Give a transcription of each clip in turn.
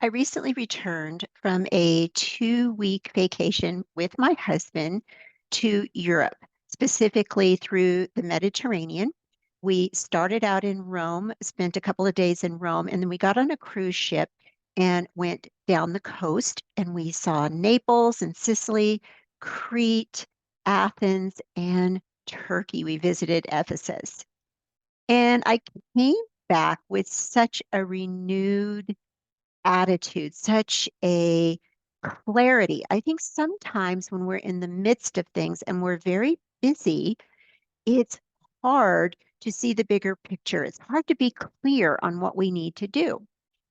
I recently returned from a 2-week vacation with my husband to Europe, specifically through the Mediterranean. We started out in Rome, spent a couple of days in Rome, and then we got on a cruise ship and went down the coast, and we saw Naples and Sicily, Crete, Athens, and Turkey. We visited Ephesus. And I came back with such a renewed attitude, such a clarity. I think sometimes when we're in the midst of things and we're very busy, it's hard to see the bigger picture. It's hard to be clear on what we need to do.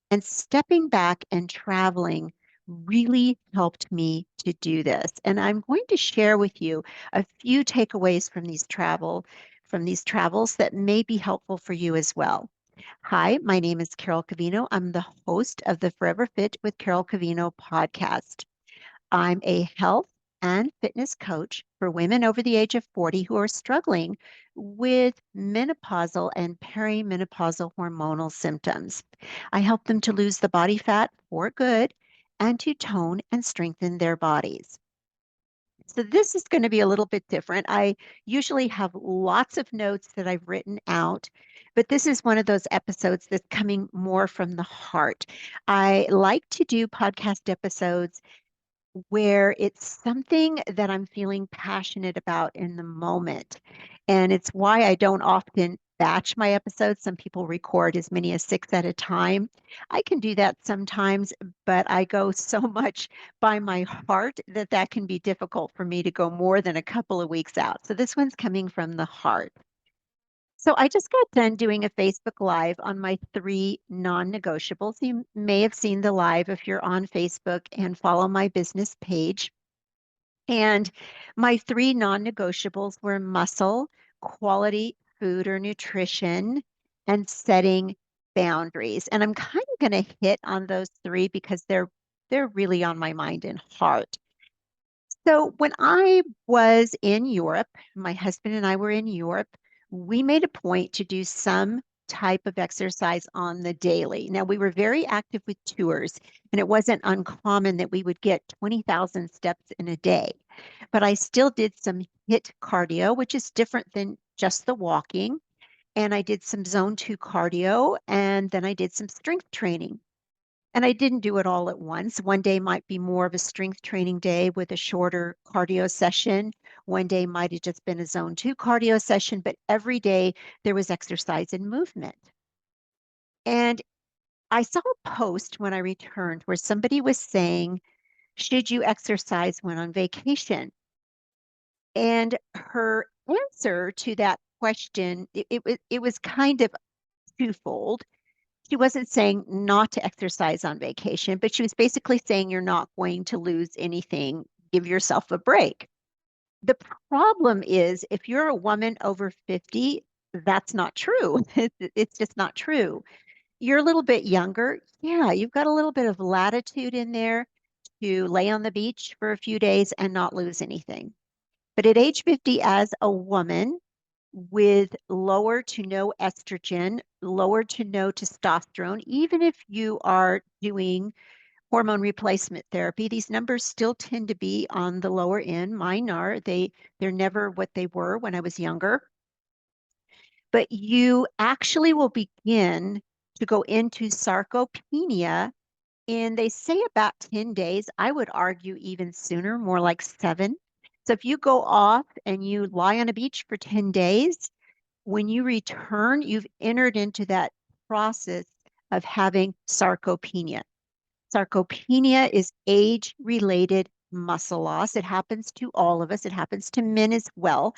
And stepping back and traveling really helped me to do this. And I'm going to share with you a few takeaways from these travels that may be helpful for you as well. Hi, my name is Carol Covino. I'm the host of the Forever Fit with Carol Covino podcast. I'm a health and fitness coach for women over the age of 40 who are struggling with menopausal and perimenopausal hormonal symptoms. I help them to lose the body fat for good and to tone and strengthen their bodies. So this is going to be a little bit different. I usually have lots of notes that I've written out, but this is one of those episodes that's coming more from the heart. I like to do podcast episodes where it's something that I'm feeling passionate about in the moment. And it's why I don't often batch my episodes. Some people record as many as 6 at a time. I can do that sometimes, but I go so much by my heart that that can be difficult for me to go more than a couple of weeks out. So this one's coming from the heart. So I just got done doing a Facebook Live on my 3 non-negotiables. You may have seen the live if you're on Facebook and follow my business page. And my 3 non-negotiables were muscle, quality food or nutrition, and setting boundaries. And I'm kind of going to hit on those 3 because they're really on my mind and heart. So when I was in Europe, my husband and I were in Europe, we made a point to do some type of exercise on the daily. Now, we were very active with tours, and it wasn't uncommon that we would get 20,000 steps in a day. But I still did some HIIT cardio, which is different than just the walking. And I did some zone 2 cardio, and then I did some strength training. And I didn't do it all at once. One day might be more of a strength training day with a shorter cardio session. One day might have just been a zone 2 cardio session, but every day there was exercise and movement. And I saw a post when I returned where somebody was saying, should you exercise when on vacation? And her answer to that question, it was kind of twofold. She wasn't saying not to exercise on vacation, but she was basically saying you're not going to lose anything. Give yourself a break. The problem is if you're a woman over 50, that's not true. It's just not true. You're a little bit younger. Yeah, you've got a little bit of latitude in there to lay on the beach for a few days and not lose anything. But at age 50, as a woman, with lower to no estrogen, lower to no testosterone, even if you are doing hormone replacement therapy, these numbers still tend to be on the lower end. Mine are. They're never what they were when I was younger. But you actually will begin to go into sarcopenia in, they say, about 10 days. I would argue even sooner, more like 7. So if you go off and you lie on a beach for 10 days, when you return, you've entered into that process of having sarcopenia. Sarcopenia is age-related muscle loss. It happens to all of us. It happens to men as well.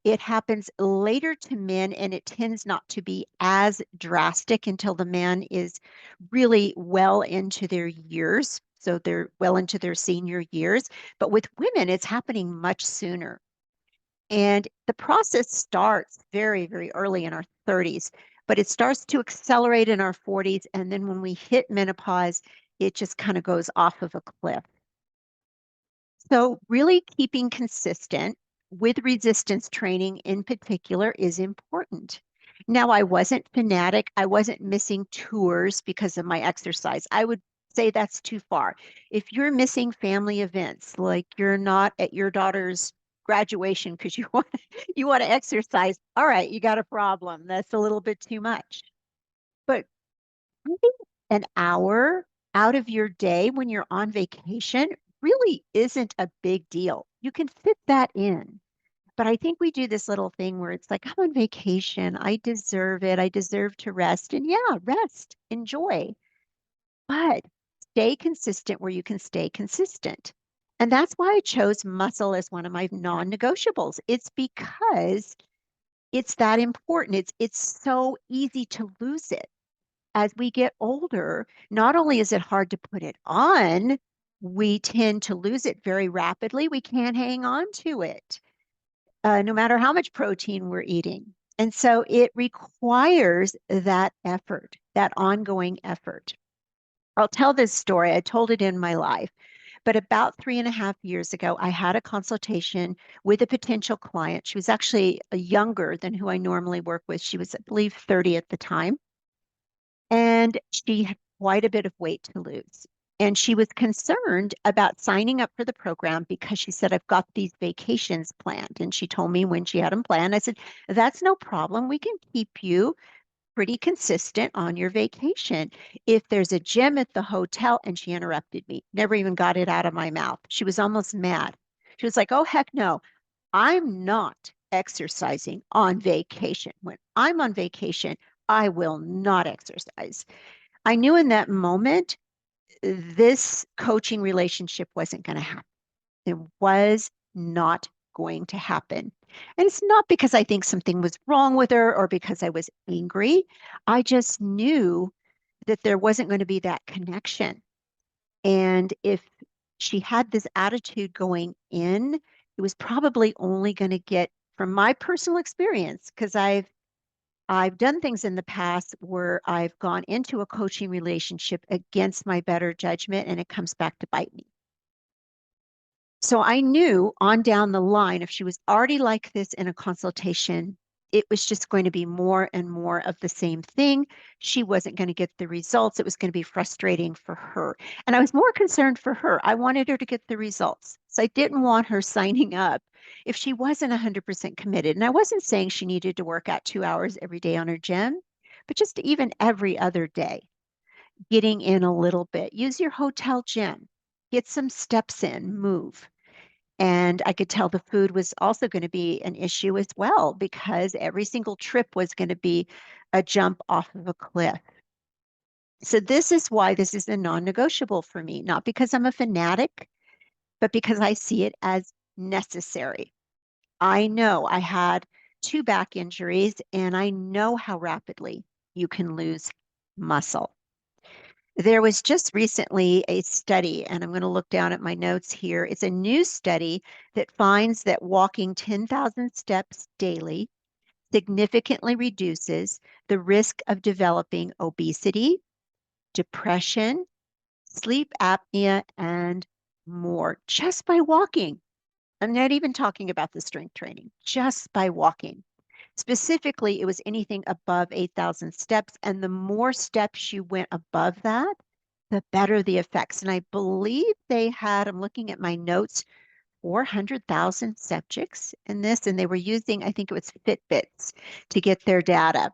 It happens later to men, and it tends not to be as drastic until the man is really well into their years. So they're well into their senior years. But with women, it's happening much sooner. And the process starts very, very early in our 30s, but it starts to accelerate in our 40s. And then when we hit menopause, it just kind of goes off of a cliff. So, really keeping consistent with resistance training in particular is important. Now, I wasn't fanatic. I wasn't missing tours because of my exercise. I would say that's too far. If you're missing family events, like you're not at your daughter's graduation because you want to exercise, all right, you got a problem. That's a little bit too much. But I think an hour out of your day when you're on vacation really isn't a big deal. You can fit that in. But I think we do this little thing where it's like, I'm on vacation. I deserve it. I deserve to rest. And yeah, rest, enjoy, but stay consistent where you can stay consistent. And that's why I chose muscle as one of my non-negotiables. It's because it's that important. It's so easy to lose it. As we get older, not only is it hard to put it on, we tend to lose it very rapidly. We can't hang on to it, no matter how much protein we're eating. And so it requires that effort, that ongoing effort. I'll tell this story. I told it in my life, but about 3.5 years ago, I had a consultation with a potential client. She was actually younger than who I normally work with. She was, I believe, 30 at the time, and she had quite a bit of weight to lose. And she was concerned about signing up for the program because she said, I've got these vacations planned. And she told me when she had them planned. I said, that's no problem. We can keep you pretty consistent on your vacation. If there's a gym at the hotel, and she interrupted me, never even got it out of my mouth. She was almost mad. She was like, oh, heck no, I'm not exercising on vacation. When I'm on vacation, I will not exercise. I knew in that moment this coaching relationship wasn't going to happen. It was not going to happen. And it's not because I think something was wrong with her or because I was angry. I just knew that there wasn't going to be that connection. And if she had this attitude going in, it was probably only going to get, from my personal experience, because I've done things in the past where I've gone into a coaching relationship against my better judgment and it comes back to bite me. So I knew on down the line, if she was already like this in a consultation, it was just going to be more and more of the same thing. She wasn't going to get the results. It was going to be frustrating for her. And I was more concerned for her. I wanted her to get the results. So I didn't want her signing up if she wasn't 100% committed. And I wasn't saying she needed to work out 2 hours every day on her gym, but just even every other day, getting in a little bit. Use your hotel gym, get some steps in, move. And I could tell the food was also going to be an issue as well because every single trip was going to be a jump off of a cliff. So this is why this is a non-negotiable for me, not because I'm a fanatic, but because I see it as necessary. I know I had 2 back injuries and I know how rapidly you can lose muscle. There was just recently a study, and I'm going to look down at my notes here. It's a new study that finds that walking 10,000 steps daily significantly reduces the risk of developing obesity, depression, sleep apnea, and more just by walking. I'm not even talking about the strength training, just by walking. Specifically, it was anything above 8,000 steps. And the more steps you went above that, the better the effects. And I believe they had, I'm looking at my notes, 400,000 subjects in this, and they were using, I think it was Fitbits to get their data.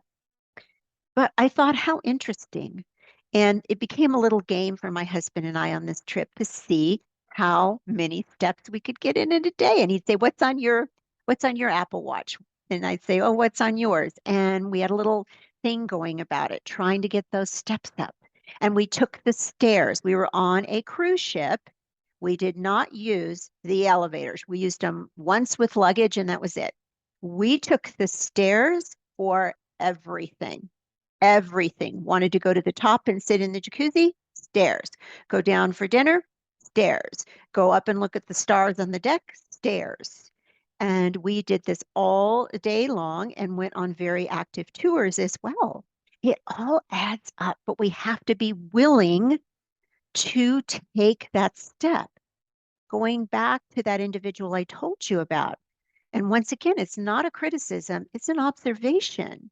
But I thought, how interesting. And it became a little game for my husband and I on this trip to see how many steps we could get in a day. And he'd say, what's on your Apple Watch? And I'd say, oh, what's on yours? And we had a little thing going about it, trying to get those steps up. And we took the stairs. We were on a cruise ship. We did not use the elevators. We used them once with luggage, and that was it. We took the stairs for everything. Everything. Wanted to go to the top and sit in the jacuzzi? Stairs. Go down for dinner? Stairs. Go up and look at the stars on the deck? Stairs. And we did this all day long and went on very active tours as well. It all adds up, but we have to be willing to take that step. Going back to that individual I told you about. And once again, it's not a criticism, it's an observation.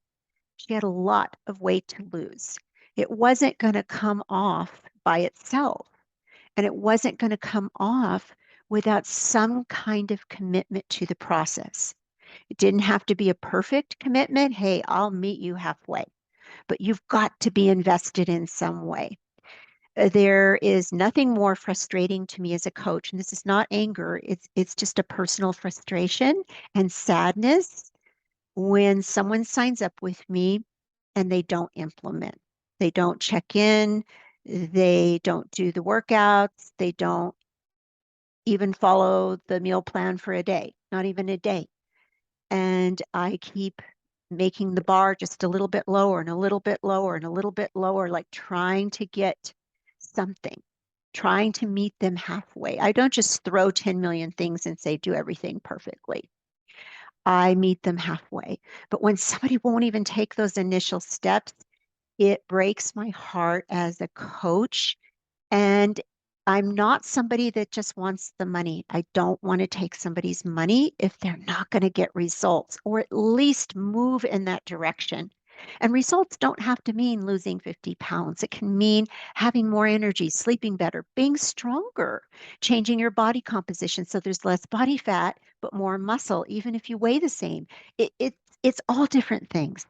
She had a lot of weight to lose. It wasn't going to come off by itself. And it wasn't going to come off without some kind of commitment to the process. It didn't have to be a perfect commitment. Hey, I'll meet you halfway, but you've got to be invested in some way. There is nothing more frustrating to me as a coach, and this is not anger, it's just a personal frustration and sadness when someone signs up with me and they don't implement. They don't check in, they don't do the workouts, they don't even follow the meal plan for a day, not even a day. And I keep making the bar just a little bit lower and a little bit lower and a little bit lower, like trying to get something, trying to meet them halfway. I don't just throw 10 million things and say, do everything perfectly. I meet them halfway. But when somebody won't even take those initial steps, it breaks my heart as a coach. And I'm not somebody that just wants the money. I don't want to take somebody's money if they're not going to get results, or at least move in that direction. And results don't have to mean losing 50 pounds. It can mean having more energy, sleeping better, being stronger, changing your body composition so there's less body fat, but more muscle, even if you weigh the same. It's all different things.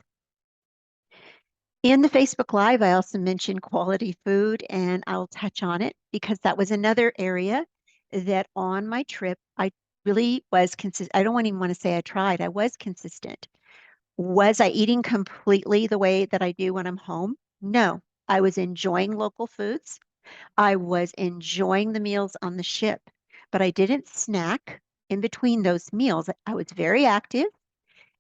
In the Facebook Live, I also mentioned quality food, and I'll touch on it because that was another area that on my trip, I really was consistent. I don't even want to say I tried, I was consistent. Was I eating completely the way that I do when I'm home? No. I was enjoying local foods. I was enjoying the meals on the ship, but I didn't snack in between those meals. I was very active.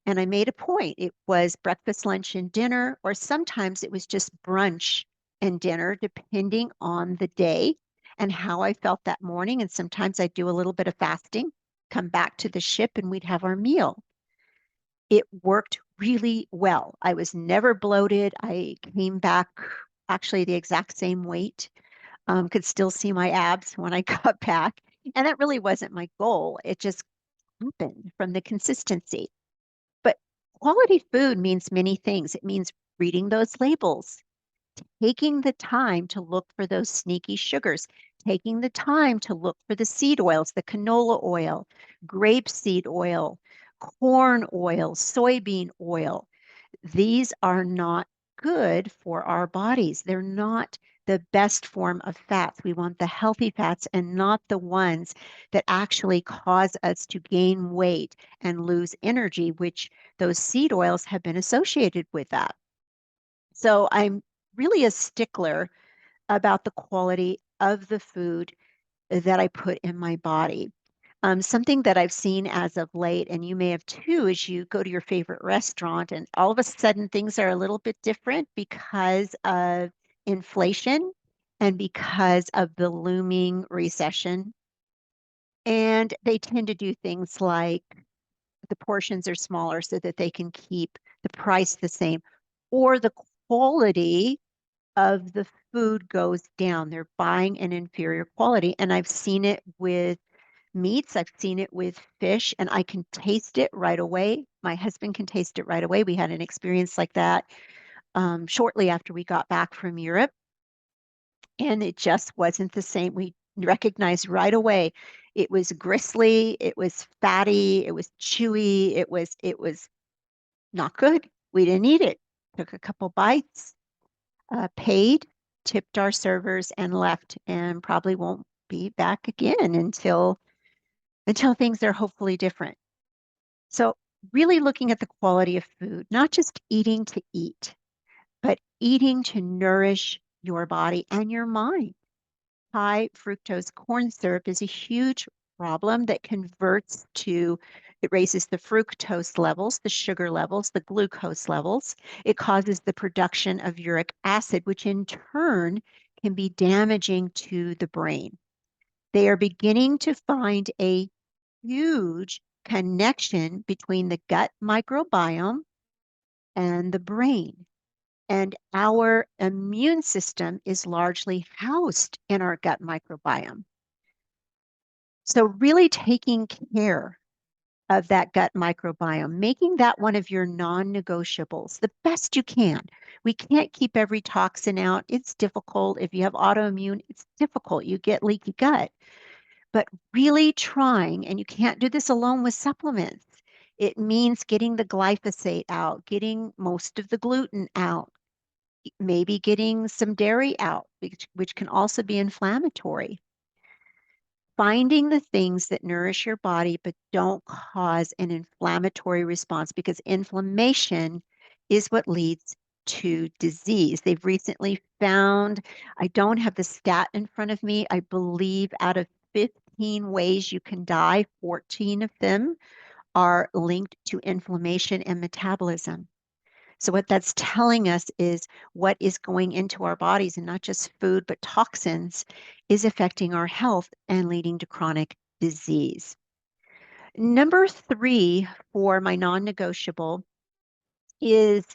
And I made a point. It was breakfast, lunch, and dinner, or sometimes it was just brunch and dinner, depending on the day and how I felt that morning. And sometimes I'd do a little bit of fasting, come back to the ship, and we'd have our meal. It worked really well. I was never bloated. I came back actually the exact same weight, could still see my abs when I got back. And that really wasn't my goal. It just happened from the consistency. But quality food means many things. It means reading those labels, taking the time to look for those sneaky sugars, taking the time to look for the seed oils, the canola oil, grapeseed oil, corn oil, soybean oil. These are not good for our bodies. They're not the best form of fats. We want the healthy fats and not the ones that actually cause us to gain weight and lose energy, which those seed oils have been associated with that. So I'm really a stickler about the quality of the food that I put in my body. Something that I've seen as of late, and you may have too, is you go to your favorite restaurant and all of a sudden things are a little bit different because of inflation and because of the looming recession. And they tend to do things like the portions are smaller so that they can keep the price the same, or the quality of the food goes down. They're buying an inferior quality. And I've seen it with meats, I've seen it with fish, and I can taste it right away. My husband can taste it right away. We had an experience like that shortly after we got back from Europe, and it just wasn't the same. We recognized right away it was gristly, it was fatty, it was chewy, it was not good. We didn't eat it. Took a couple bites, paid, tipped our servers, and left, and probably won't be back again until things are hopefully different. So really looking at the quality of food, not just eating to eat, but eating to nourish your body and your mind. High fructose corn syrup is a huge problem that converts to, it raises the fructose levels, the sugar levels, the glucose levels. It causes the production of uric acid, which in turn can be damaging to the brain. They are beginning to find a huge connection between the gut microbiome and the brain. And our immune system is largely housed in our gut microbiome. So really taking care of that gut microbiome, making that one of your non-negotiables the best you can. We can't keep every toxin out. It's difficult. If you have autoimmune, it's difficult. You get leaky gut. But really trying, and you can't do this alone with supplements. It means getting the glyphosate out, getting most of the gluten out, maybe getting some dairy out, which can also be inflammatory. Finding the things that nourish your body but don't cause an inflammatory response, because inflammation is what leads to disease. They've recently found, I don't have the stat in front of me, I believe out of 15 ways you can die, 14 of them are linked to inflammation and metabolism. So what that's telling us is what is going into our bodies, and not just food, but toxins, is affecting our health and leading to chronic disease. Number 3 for my non-negotiable is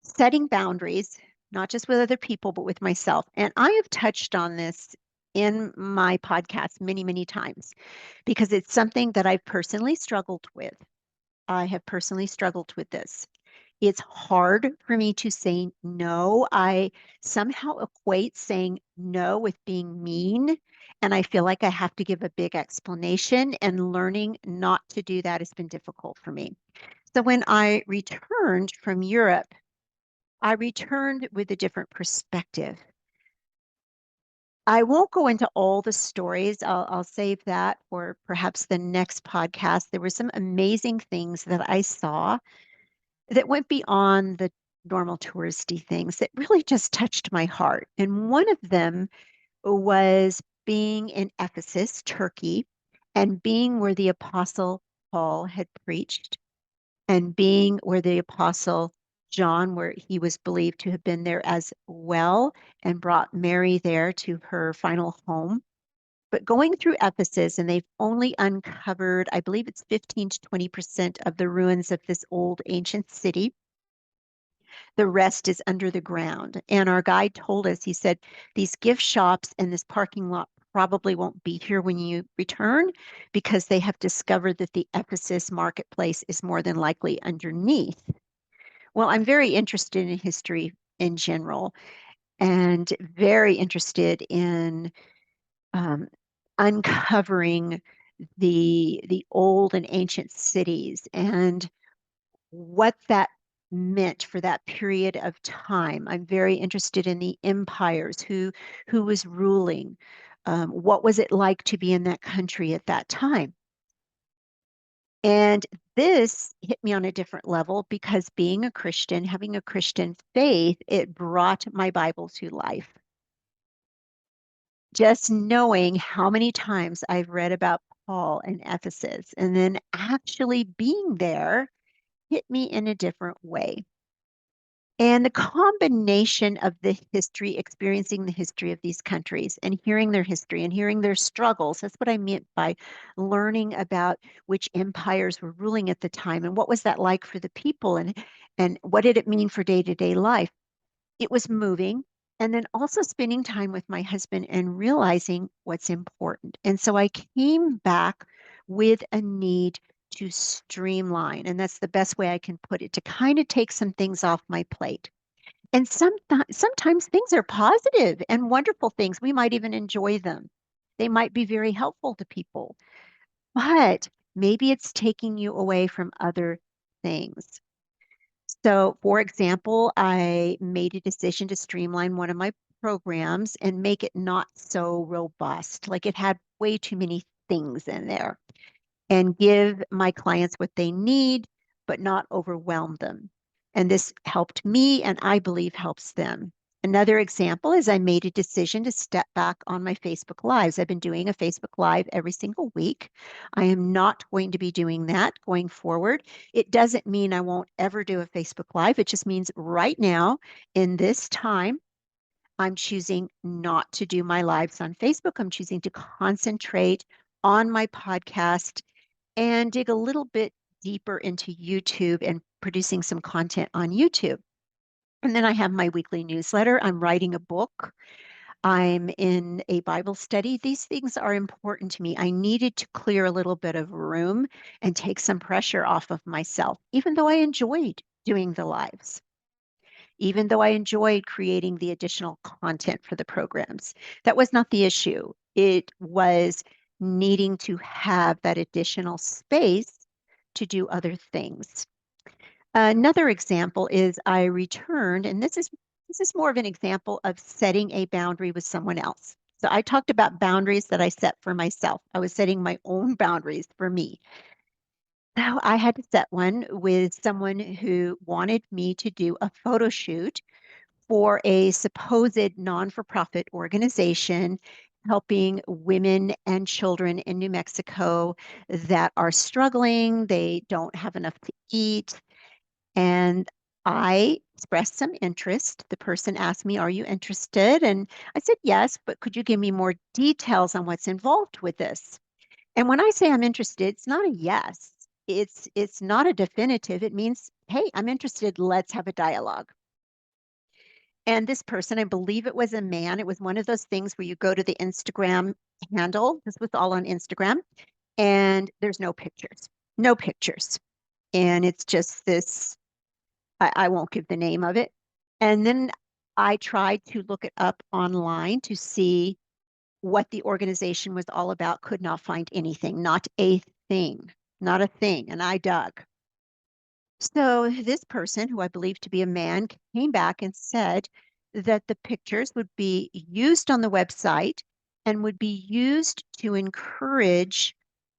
setting boundaries, not just with other people, but with myself. And I have touched on this in my podcast many, many times because it's something that I've personally struggled with. I have personally struggled with this. It's hard for me to say no. I somehow equate saying no with being mean, and I feel like I have to give a big explanation, and learning not to do that has been difficult for me. So when I returned from Europe, I returned with a different perspective. I won't go into all the stories. I'll save that for perhaps the next podcast. There were some amazing things that I saw that went beyond the normal touristy things that really just touched my heart. And one of them was being in Ephesus, Turkey, and being where the Apostle Paul had preached, and being where the Apostle John, where he was believed to have been there as well, and brought Mary there to her final home. But going through Ephesus, and they've only uncovered, I believe it's 15 to 20% of the ruins of this old ancient city. The rest is under the ground. And our guide told us, he said, these gift shops and this parking lot probably won't be here when you return because they have discovered that the Ephesus marketplace is more than likely underneath. Well, I'm very interested in history in general and very interested in um, uncovering the old and ancient cities and what that meant for that period of time. I'm very interested in the empires, who was ruling, what was it like to be in that country at that time. And this hit me on a different level because being a Christian, having a Christian faith, it brought my Bible to life. Just knowing how many times I've read about Paul and Ephesus and then actually being there hit me in a different way. And the combination of the history, experiencing the history of these countries and hearing their history and hearing their struggles, that's what I meant by learning about which empires were ruling at the time and what was that like for the people and what did it mean for day-to-day life. It was moving. And then also spending time with my husband and realizing what's important. And so I came back with a need to streamline. And that's the best way I can put it, to kind of take some things off my plate. And sometimes things are positive and wonderful things. We might even enjoy them. They might be very helpful to people, but maybe it's taking you away from other things. So, for example, I made a decision to streamline one of my programs and make it not so robust. Like it had way too many things in there, and give my clients what they need, but not overwhelm them. And this helped me, and I believe helps them. Another example is I made a decision to step back on my Facebook Lives. I've been doing a Facebook Live every single week. I am not going to be doing that going forward. It doesn't mean I won't ever do a Facebook Live. It just means right now, in this time, I'm choosing not to do my lives on Facebook. I'm choosing to concentrate on my podcast and dig a little bit deeper into YouTube and producing some content on YouTube. And then I have my weekly newsletter. I'm writing a book. I'm in a Bible study. These things are important to me. I needed to clear a little bit of room and take some pressure off of myself, even though I enjoyed doing the lives, even though I enjoyed creating the additional content for the programs. That was not the issue. It was needing to have that additional space to do other things. Another example is I returned, and this is more of an example of setting a boundary with someone else. So I talked about boundaries that I set for myself. I was setting my own boundaries for me. So I had to set one with someone who wanted me to do a photo shoot for a supposed non-for-profit organization helping women and children in New Mexico that are struggling. They don't have enough to eat. And I expressed some interest. The person asked me, "Are you interested?" And I said, "Yes, but could you give me more details on what's involved with this?" And when I say I'm interested, it's not a yes. It's not a definitive. It means, "Hey, I'm interested. Let's have a dialogue." And this person, I believe it was a man. It was one of those things where you go to the Instagram handle. This was all on Instagram, and there's no pictures. No pictures. And it's just this I won't give the name of it. And then I tried to look it up online to see what the organization was all about. Could not find anything, not a thing, not a thing. And I dug. So this person, who I believe to be a man, came back and said that the pictures would be used on the website and would be used to encourage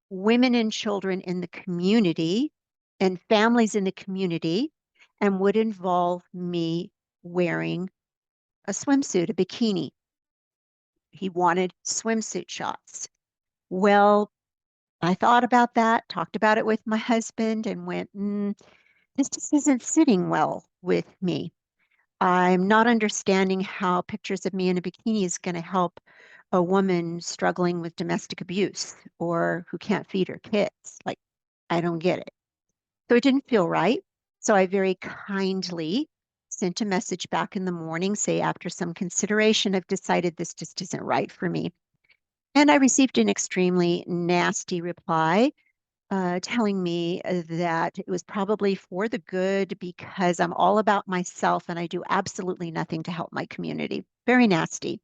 women and children in the community and families in the community, and would involve me wearing a swimsuit, a bikini. He wanted swimsuit shots. Well, I thought about that, talked about it with my husband, and went, this just isn't sitting well with me. I'm not understanding how pictures of me in a bikini is going to help a woman struggling with domestic abuse or who can't feed her kids. Like, I don't get it. So it didn't feel right. So I very kindly sent a message back in the morning, say, after some consideration, I've decided this just isn't right for me. And I received an extremely nasty reply telling me that it was probably for the good because I'm all about myself and I do absolutely nothing to help my community. Very nasty.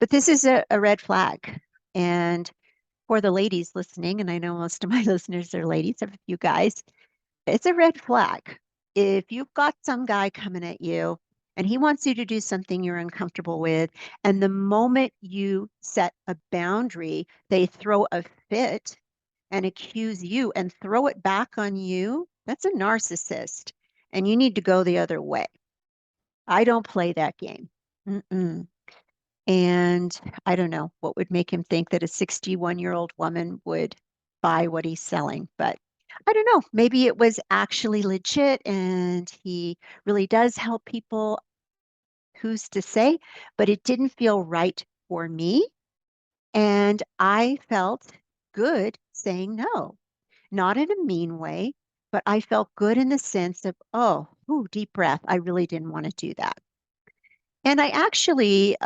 But this is a red flag. And for the ladies listening, and I know most of my listeners are ladies, I have a few guys, it's a red flag. If you've got some guy coming at you and he wants you to do something you're uncomfortable with, and the moment you set a boundary, they throw a fit and accuse you and throw it back on you, that's a narcissist. And you need to go the other way. I don't play that game. Mm-mm. And I don't know what would make him think that a 61-year-old woman would buy what he's selling, but I don't know. Maybe it was actually legit and he really does help people. Who's to say? But it didn't feel right for me. And I felt good saying no, not in a mean way, but I felt good in the sense of, oh, ooh, deep breath. I really didn't want to do that. And I actually,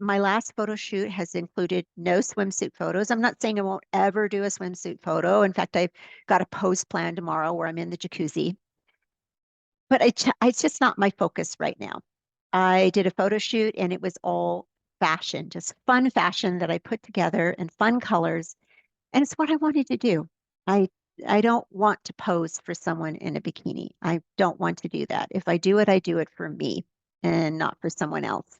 my last photo shoot has included no swimsuit photos. I'm not saying I won't ever do a swimsuit photo. In fact, I've got a post planned tomorrow where I'm in the jacuzzi, but it's just not my focus right now. I did a photo shoot and it was all fashion, just fun fashion that I put together in fun colors. And it's what I wanted to do. I I don't want to pose for someone in a bikini. I don't want to do that. If I do it for me and not for someone else.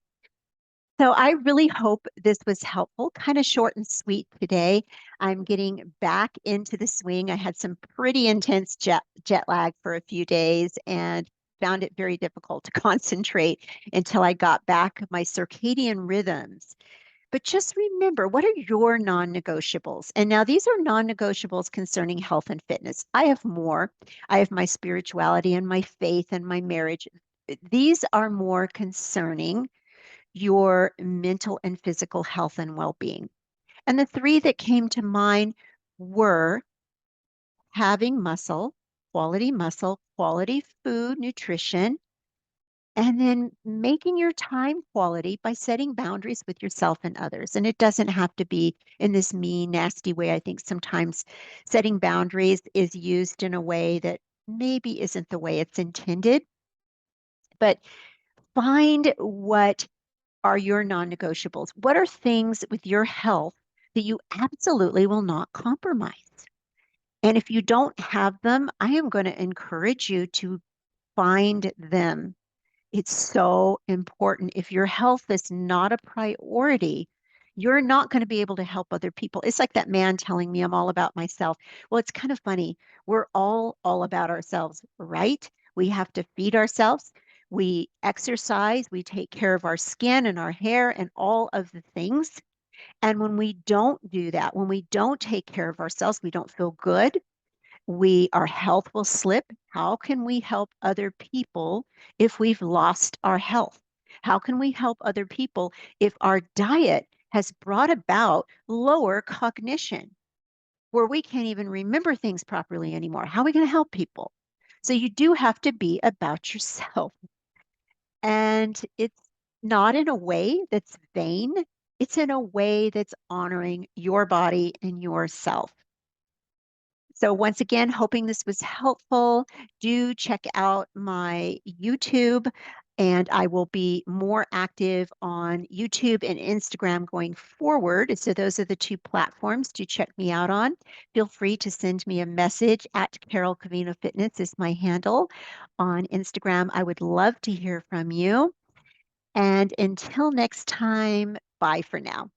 So I really hope this was helpful, kind of short and sweet today. I'm getting back into the swing. I had some pretty intense jet lag for a few days and found it very difficult to concentrate until I got back my circadian rhythms. But just remember, what are your non-negotiables? And now these are non-negotiables concerning health and fitness. I have more. I have my spirituality and my faith and my marriage. These are more concerning your mental and physical health and well-being. And the three that came to mind were having muscle, quality food, nutrition, And then making your time quality by setting boundaries with yourself and others. And it doesn't have to be in this mean, nasty way. I think sometimes setting boundaries is used in a way that maybe isn't the way it's intended. But find what are your non-negotiables. What are things with your health that you absolutely will not compromise? And if you don't have them, I am going to encourage you to find them. It's so important. If your health is not a priority, you're not going to be able to help other people. It's like that man telling me I'm all about myself. Well, it's kind of funny. We're all about ourselves, right? We have to feed ourselves. We exercise, we take care of our skin and our hair and all of the things. And when we don't do that, when we don't take care of ourselves, we don't feel good, our health will slip. How can we help other people if we've lost our health? How can we help other people if our diet has brought about lower cognition, where we can't even remember things properly anymore? How are we going to help people? So you do have to be about yourself. And it's not in a way that's vain. It's in a way that's honoring your body and yourself. So once again, hoping this was helpful. Do check out my YouTube, and I will be more active on YouTube and Instagram going forward. So those are the two platforms to check me out on. Feel free to send me a message at Carol Covino Fitness is my handle on Instagram. I would love to hear from you. And until next time, bye for now.